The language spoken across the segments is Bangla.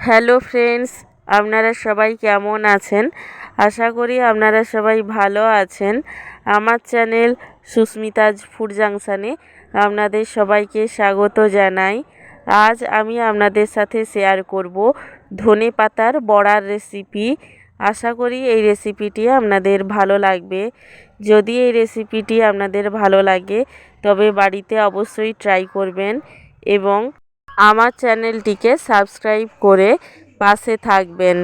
হ্যালো ফ্রেন্ডস, আপনারা সবাই কেমন আছেন? আশা করি আপনারা সবাই ভালো আছেন। আমার চ্যানেল সুস্মিতাজ ফুড জাংশনে আপনাদের সবাইকে স্বাগত জানাই। আজ আমি আপনাদের সাথে শেয়ার করব ধনে পাতার বড়ার রেসিপি। আশা করি এই রেসিপিটি আপনাদের ভালো লাগবে। যদি এই রেসিপিটি আপনাদের ভালো লাগে তবে বাড়িতে অবশ্যই ট্রাই করবেন এবং আমার চ্যানেলটিকে সাবস্ক্রাইব করে পাশে থাকবেন।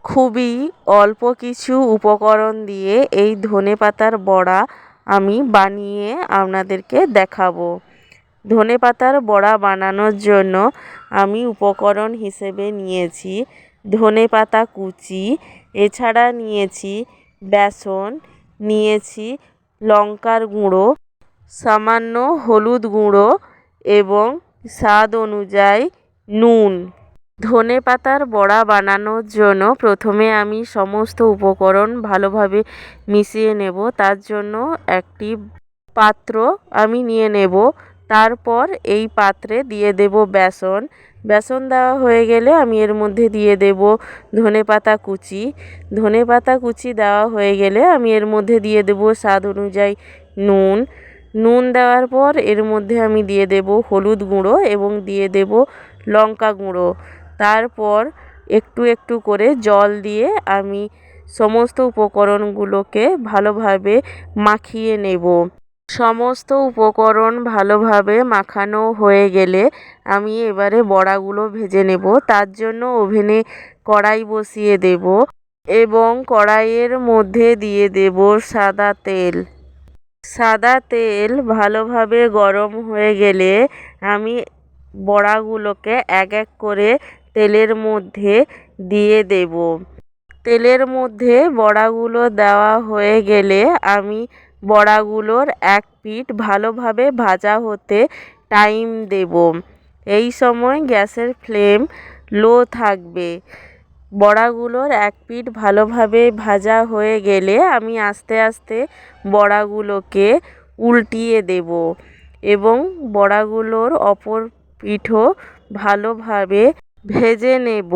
খুবই অল্প কিছু উপকরণ দিয়ে এই ধনেপাতার বড়া আমি বানিয়ে আপনাদেরকে দেখাবো। ধনেপাতার বড়া বানানোর জন্য আমি উপকরণ হিসেবে নিয়েছি ধনেপাতা কুচি, এছাড়া নিয়েছি বেসন, নিয়েছি লঙ্কার গুঁড়ো, সামান্য হলুদ গুঁড়ো এবং স্বাদ অনুযায়ী নুন। ধনেপাতার বড়া বানানোর জন্য প্রথমে আমি সমস্ত উপকরণ ভালোভাবে মিশিয়ে নেব। তার জন্য একটি পাত্র আমি নিয়ে নেব। তারপর এই পাত্রে দিয়ে দেব বেসন। বেসন দেওয়া হয়ে গেলে আমি এর মধ্যে দিয়ে দেব ধনেপাতা কুচি। ধনেপাতা কুচি দেওয়া হয়ে গেলে আমি এর মধ্যে দিয়ে দেব স্বাদ অনুযায়ী নুন। নুন দেওয়ার পর এর মধ্যে আমি দিয়ে দেব হলুদ গুঁড়ো এবং দিয়ে দেব লঙ্কা গুঁড়ো। তারপর একটু একটু করে জল দিয়ে আমি সমস্ত উপকরণগুলোকে ভালোভাবে মাখিয়ে নেব। সমস্ত উপকরণ ভালোভাবে মাখানো হয়ে গেলে আমি এবারে বড়াগুলো ভেজে নেব। তার জন্য ওভেনে কড়াই বসিয়ে দেব এবং কড়াইয়ের মধ্যে দিয়ে দেব সাদা তেল। সাদা তেল ভালোভাবে গরম হয়ে গেলে আমি বড়াগুলোকে এক এক করে তেলের মধ্যে দিয়ে দেব। তেলের মধ্যে বড়াগুলো দেওয়া হয়ে গেলে আমি বড়াগুলোর এক পিঠ ভালোভাবে ভাজা হতে টাইম দেব। এই সময় গ্যাসের ফ্লেম লো থাকবে। বড়াগুলোর এক পিঠ ভালোভাবে ভাজা হয়ে গেলে আমি আস্তে আস্তে বড়াগুলোকে উল্টিয়ে দেব এবং বড়াগুলোর অপর পিঠও ভালোভাবে ভেজে নেব।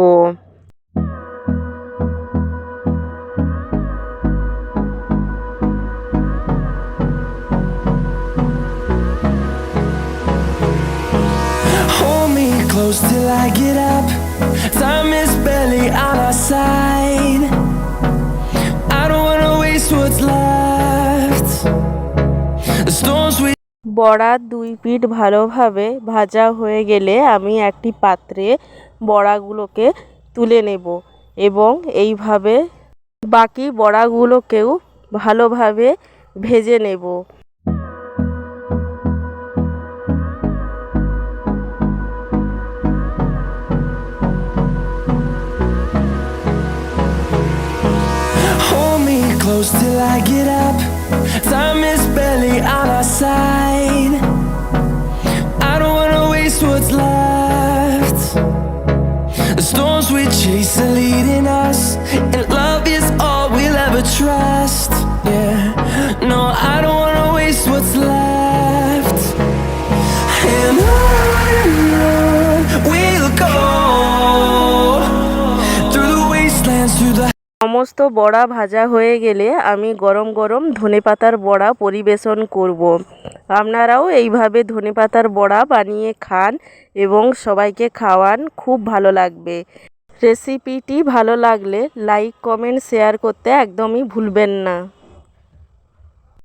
Hold me close till I get up. Time is barely on our side. I don't wanna waste what's left. The storms we বড়ার দুই পিঠ ভালোভাবে ভাজা হয়ে গেলে আমি একটি পাত্রে বড়াগুলোকে তুলে নেব এবং এইভাবে বাকি বড়াগুলোকেও ভালোভাবে ভেজে নেব। hold me close till I get up. Time is barely on our side. I don't wanna waste what's left. The storms we chase are leading us, and love is all we'll ever trust. Yeah, no, I don't wanna waste what's left. And on we'll go through the wastelands, through the সমস্ত বড়া ভাজা হয়ে গেলে আমি গরম গরম ধনেপাতার বড়া পরিবেশন করব। আপনারাও এইভাবে ধনেপাতার বড়া বানিয়ে খান এবং সবাইকে খাওয়ান, খুব ভালো লাগবে। রেসিপিটি ভালো লাগলে লাইক, কমেন্ট, শেয়ার করতে একদমই ভুলবেন না।